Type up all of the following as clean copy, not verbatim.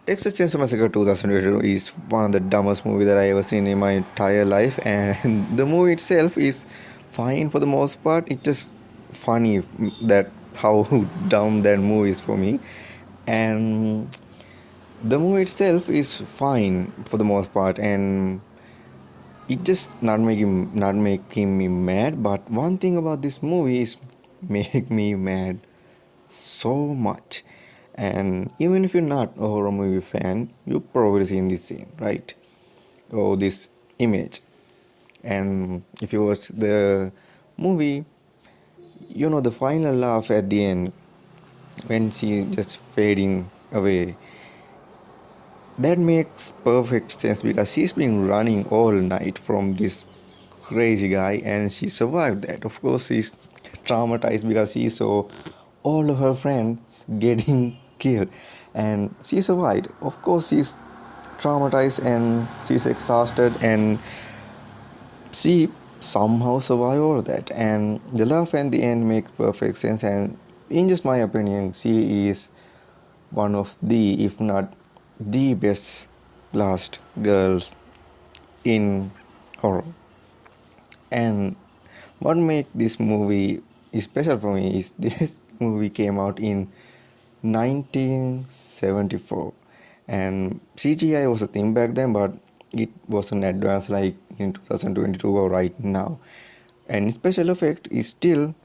Texas Chainsaw Massacre 2022 is one of the dumbest movie that I ever seen in my entire life, and the movie itself is fine for the most part. It's just funny that how dumb that movie is for me, and the movie itself is fine for the most part, and it just not making me mad. But one thing about this movie is make me mad so much. And even if you're not a horror movie fan, you've probably seen this scene, right? Or this image. And if you watch the movie, you know the final laugh at the end when she just fading away. That makes perfect sense because she's been running all night from this crazy guy and she survived that. Of course, she's traumatized because she saw all of her friends getting killed and she survived. Of course, she's traumatized and she's exhausted and she somehow survived all that. And the love at the end makes perfect sense. And in just my opinion, she is one of the, if not the best last girls in horror. And what makes this movie special for me is this movie came out in 1974, and CGI was a thing back then, but it wasn't advanced like in 2022 or right now. And special effect is still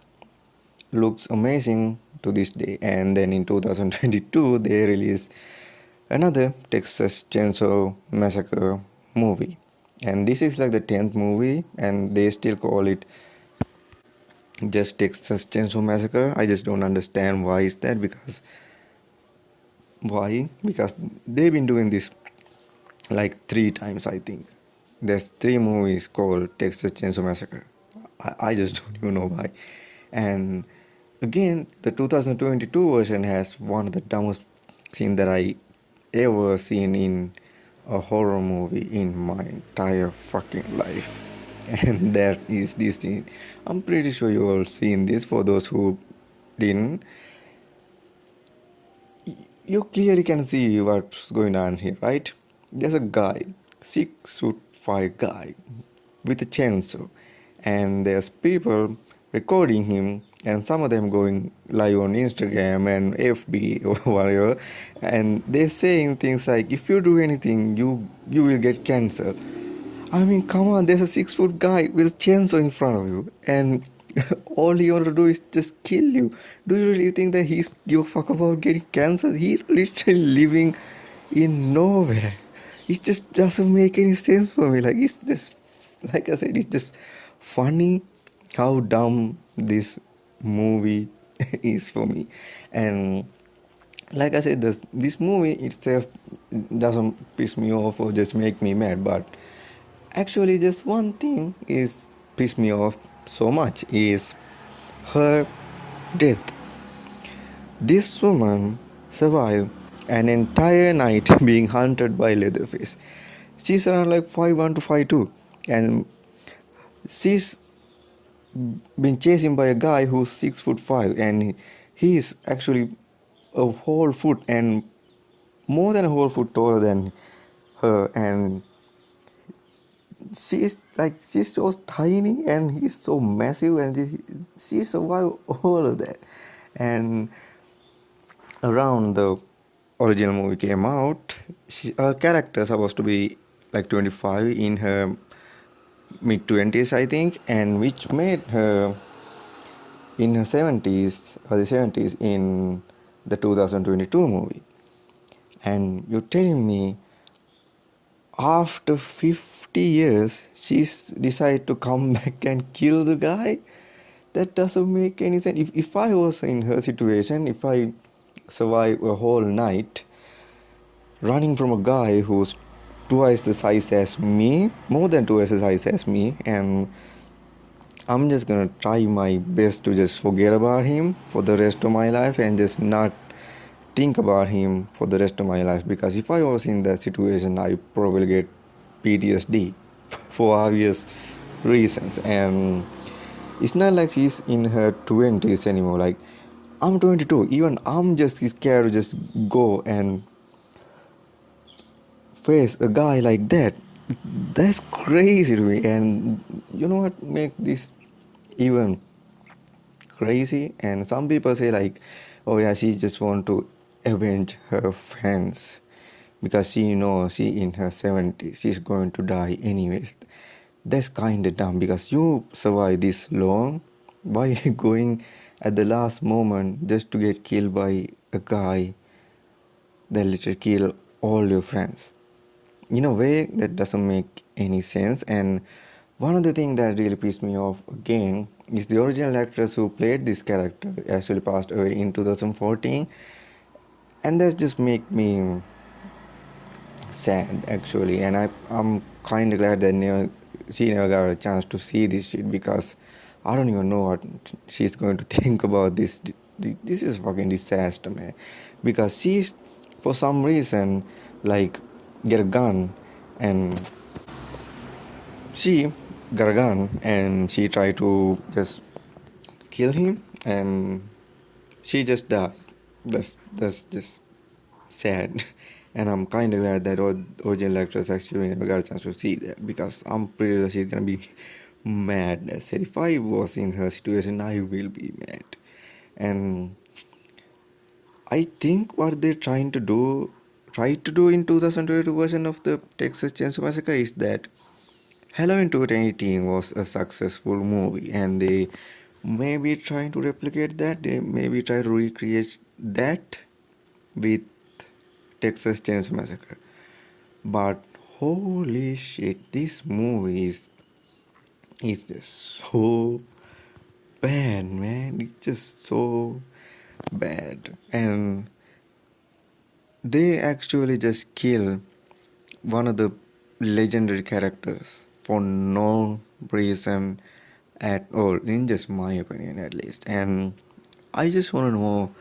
looks amazing to this day. And then in 2022 they released another Texas Chainsaw Massacre movie, and this is like the 10th movie and they still call it just Texas Chainsaw Massacre. I just don't understand why is that. Because they've been doing this like 3 times, I think. There's 3 movies called Texas Chainsaw Massacre. I just don't even know why. And again, the 2022 version has one of the dumbest scene that I ever seen in a horror movie in my entire fucking life. And that is this scene. I'm pretty sure you all seen this. For those who didn't, you clearly can see what's going on here, right? There's a guy, 6'5" guy, with a chainsaw, and there's people recording him, and some of them going live on Instagram and FB or whatever, and they're saying things like, "If you do anything, you will get cancer." I mean, come on, there's a 6 foot guy with a chainsaw in front of you, and all he want to do is just kill you. Do you really think that he's give a fuck about getting cancer? He literally living in nowhere. It just doesn't make any sense for me. Like, it's just, like I said, it's just funny how dumb this movie is for me. And like I said, this movie itself doesn't piss me off or just make me mad, but actually, just one thing is pissed me off so much is her death. This woman survived an entire night being hunted by Leatherface. She's around like 5'1" to 5'2", and she's been chased by a guy who's 6'5", and he is actually a whole foot and more than a whole foot taller than her, and she's so tiny and he's so massive, and she survived all of that. And around the original movie came out, her character supposed to be like 25 in her mid 20s, I think, and which made her in her 70s or the 70s in the 2022 movie. And you're telling me after 50 years she's decided to come back and kill the guy? That doesn't make any sense. If I was in her situation, if I survive a whole night running from a guy who's twice the size as me, more than twice the size as me, and I'm just gonna try my best to just forget about him for the rest of my life and just not think about him for the rest of my life. Because if I was in that situation, I probably get PTSD for obvious reasons. And it's not like she's in her 20s anymore. Like, I'm 22. Even I'm just scared to just go and face a guy like that. That's crazy to me. And you know what makes this even crazy? And some people say like, oh yeah, she just want to avenge her fans because she knows she in her 70s she's going to die anyways. That's kind of dumb because you survive this long. Why going at the last moment just to get killed by a guy that literally kill all your friends? In a way that doesn't make any sense. And one of the things that really pissed me off again is the original actress who played this character actually passed away in 2014, and that just make me sad actually. And I'm kind of glad that she never got a chance to see this shit because I don't even know what she's going to think about this. This is fucking disaster, man. Because she's for some reason like get a gun and she got a gun and she tried to just kill him and she just died. That's just sad. And I'm kind of glad that original actress actually never got a chance to see that because I'm pretty sure she's gonna be mad. I said if I was in her situation, I will be mad. And I think what they're try to do in 2022 version of the Texas Chainsaw Massacre is that Halloween 2018 was a successful movie, and they maybe trying to replicate that. They maybe try to recreate that with Texas Chainsaw Massacre. But holy shit, this movie is just so bad, man. It's just so bad, and they actually just kill one of the legendary characters for no reason at all, in just my opinion at least. And I just want to know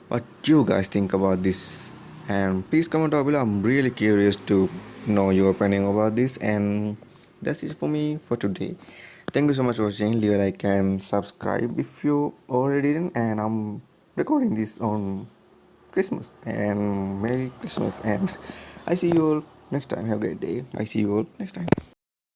what you guys think about this, and please comment down below. I'm really curious to know your opinion about this. And that's it for me for today. Thank you so much for watching. Leave a like and subscribe if you already didn't. And I'm recording this on Christmas, and Merry Christmas. And I see you all next time. Have a great day. I see you all next time.